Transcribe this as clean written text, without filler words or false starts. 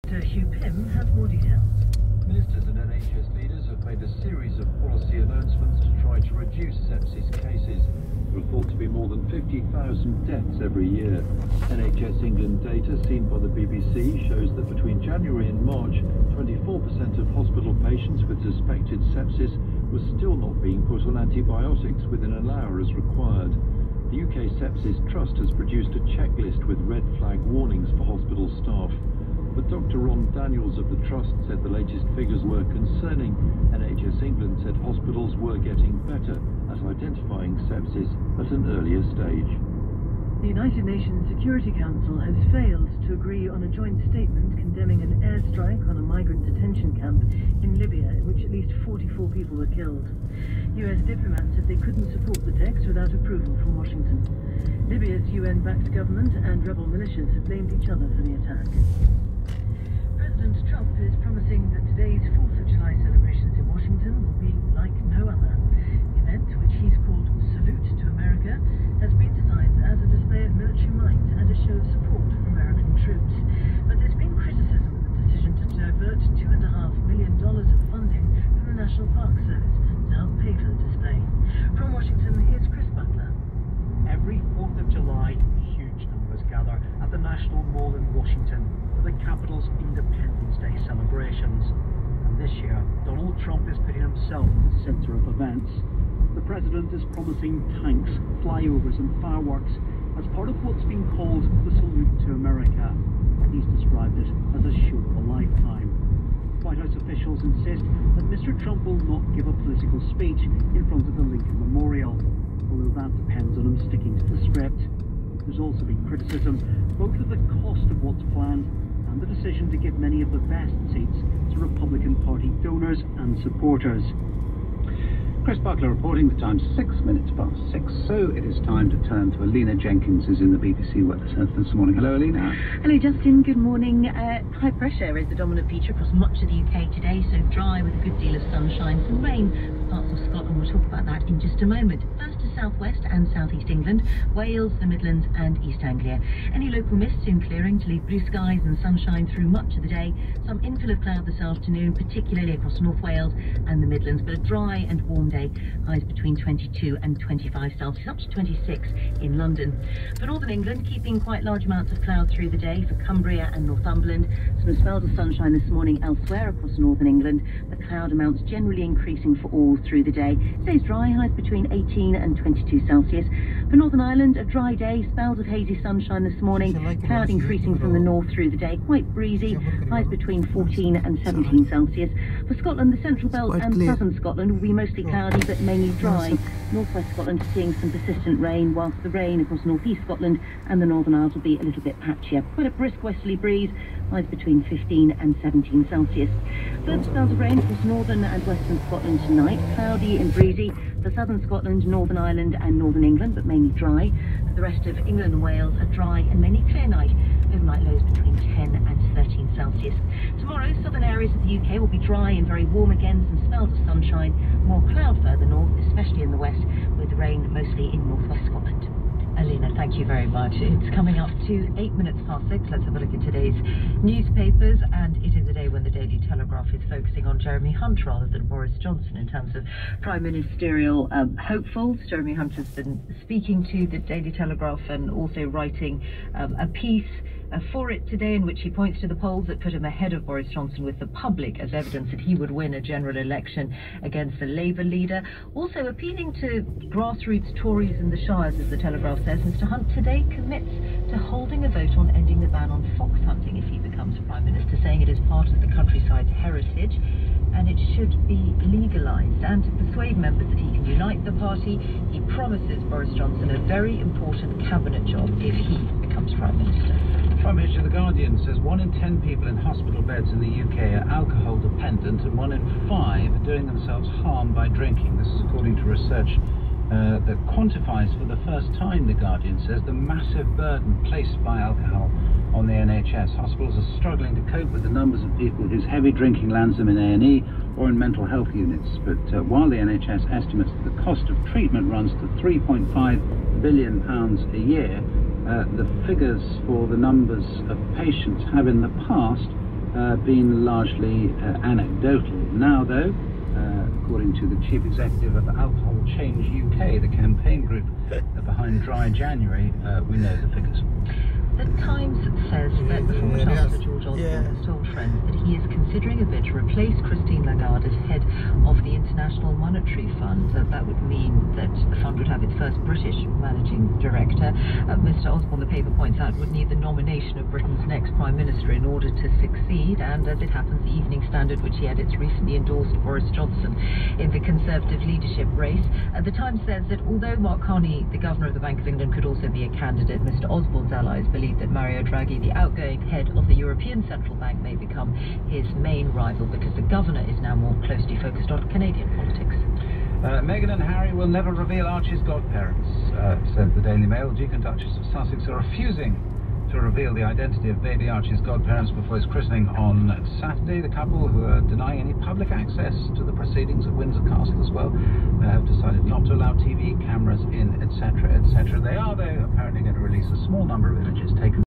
Hugh Pym has more details. Ministers and NHS leaders have made a series of policy announcements to try to reduce sepsis cases. There are thought to be more than 50,000 deaths every year. NHS England data seen by the BBC shows that between January and March, 24% of hospital patients with suspected sepsis were still not being put on antibiotics within an hour as required. The UK Sepsis Trust has produced a checklist with red flag warnings for hospital staff. But Dr. Ron Daniels of the Trust said the latest figures were concerning. NHS England said hospitals were getting better at identifying sepsis at an earlier stage. The United Nations Security Council has failed to agree on a joint statement condemning an airstrike on a migrant detention camp in Libya in which at least 44 people were killed. US diplomats said they couldn't support the text without approval from Washington. Libya's UN-backed government and rebel militias have blamed each other for the attack. President Trump is promising that today's 4th of July celebrations in Washington will be like no other. The event, which he's called Salute to America, has been designed as a display of military might and a show of support for American troops. But there's been criticism of the decision to divert $2.5 million of funding from the National Park Service to help pay for the display. From Washington, here's Chris Butler. Every 4th of July, huge numbers gather at the National Mall in Washington for the capital's Independence Day celebrations. And this year, Donald Trump is putting himself at the centre of events. The president is promising tanks, flyovers and fireworks as part of what's been called the Salute to America. He's described it as a show of a lifetime. White House officials insist that Mr. Trump will not give a political speech in front of the Lincoln Memorial, although that depends on him sticking to the script. There's also been criticism both of the cost of what's planned and the decision to give many of the best seats to Republican Party donors and supporters. Chris Butler reporting. The time's 6 minutes past 6, so it is time to turn to Alina Jenkins, who's in the BBC Weather Centre this morning. Hello, Alina. Hello, Justin. Good morning. High pressure is the dominant feature across much of the UK today, so dry with a good deal of sunshine. Some rain for parts of Scotland. We'll talk about that in just a moment. First to southwest and southeast England, Wales, the Midlands and East Anglia. Any local mists soon clearing to leave blue skies and sunshine through much of the day. Some infill of cloud this afternoon, particularly across North Wales and the Midlands, but a dry and warm day. Highs between 22 and 25 Celsius, up to 26 in London. For northern England, keeping quite large amounts of cloud through the day for Cumbria and Northumberland. Some spells of sunshine this morning elsewhere across northern England. The cloud amounts generally increasing for all through the day. Stays dry, highs between 18 and 22 Celsius. For Northern Ireland, a dry day, spells of hazy sunshine this morning. Cloud increasing from the north through the day, quite breezy. Highs between 14 and 17 Celsius. For Scotland, the central belt and southern Scotland will be mostly cloudy but mainly dry. Northwest Scotland seeing some persistent rain, whilst the rain across northeast Scotland and the Northern Isles will be a little bit patchier. Quite a brisk westerly breeze, highs between 15 and 17 Celsius. First spells of rain across northern and western Scotland tonight, cloudy and breezy. For southern Scotland, Northern Ireland and northern England, but mainly dry. For the rest of England and Wales, a dry and mainly clear night. Overnight lows between 10 and 13 Celsius. Tomorrow, southern areas of the UK will be dry and very warm again, some spells of sunshine, more cloud further north, especially in the west, with rain mostly in northwest Scotland. Alina, thank you very much. It's coming up to 8 minutes past 6. Let's have a look at today's newspapers, and it is a day when the Daily Telegraph is focusing on Jeremy Hunt rather than Boris Johnson in terms of prime ministerial hopefuls. Jeremy Hunt has been speaking to the Daily Telegraph and also writing a piece for it today, in which he points to the polls that put him ahead of Boris Johnson with the public as evidence that he would win a general election against the Labour leader. Also appealing to grassroots Tories in the Shires, as the Telegraph says. Mr Hunt today commits to holding a vote on ending the ban on fox hunting if he becomes Prime Minister, saying it is part of the countryside's heritage and it should be legalised. And to persuade members that he can unite the party, he promises Boris Johnson a very important cabinet job if he becomes Prime Minister. Prime Minister, The Guardian says 1 in 10 people in hospital beds in the UK are alcohol dependent and 1 in 5 are doing themselves harm by drinking. This is according to research that quantifies for the first time, The Guardian says, the massive burden placed by alcohol on the NHS. Hospitals are struggling to cope with the numbers of people whose heavy drinking lands them in A&E or in mental health units. But while the NHS estimates that the cost of treatment runs to £3.5 billion a year, the figures for the numbers of patients have in the past been largely anecdotal. Now, though, according to the chief executive of Alcohol Change UK, the campaign group behind Dry January, we know the figures. The Times says that the former Chancellor George Osborne has told friends that he is considering a bid to replace Christine Lagarde as head of the International Monetary Fund. That would mean that the fund would have its first British managing director. Mr Osborne, the paper points out, would need the nomination of Britain's next Prime Minister in order to succeed, and as it happens, the Evening Standard, which edits, recently endorsed Boris Johnson in the Conservative leadership race. The Times says that although Mark Carney, the Governor of the Bank of England, could also be a candidate, Mr Osborne's allies believe that Mario Draghi, the outgoing head of the European Central Bank, may become his main rival because the governor is now more closely focused on Canadian politics. Meghan and Harry will never reveal Archie's godparents, said the Daily Mail. Duke and Duchess of Sussex are refusing to reveal the identity of baby Archie's godparents before his christening on Saturday. The couple, who are denying any public access to the proceedings at Windsor Castle as well, have decided not to allow TV cameras in, etc., etc. They are, though, apparently going to release a small number of images taken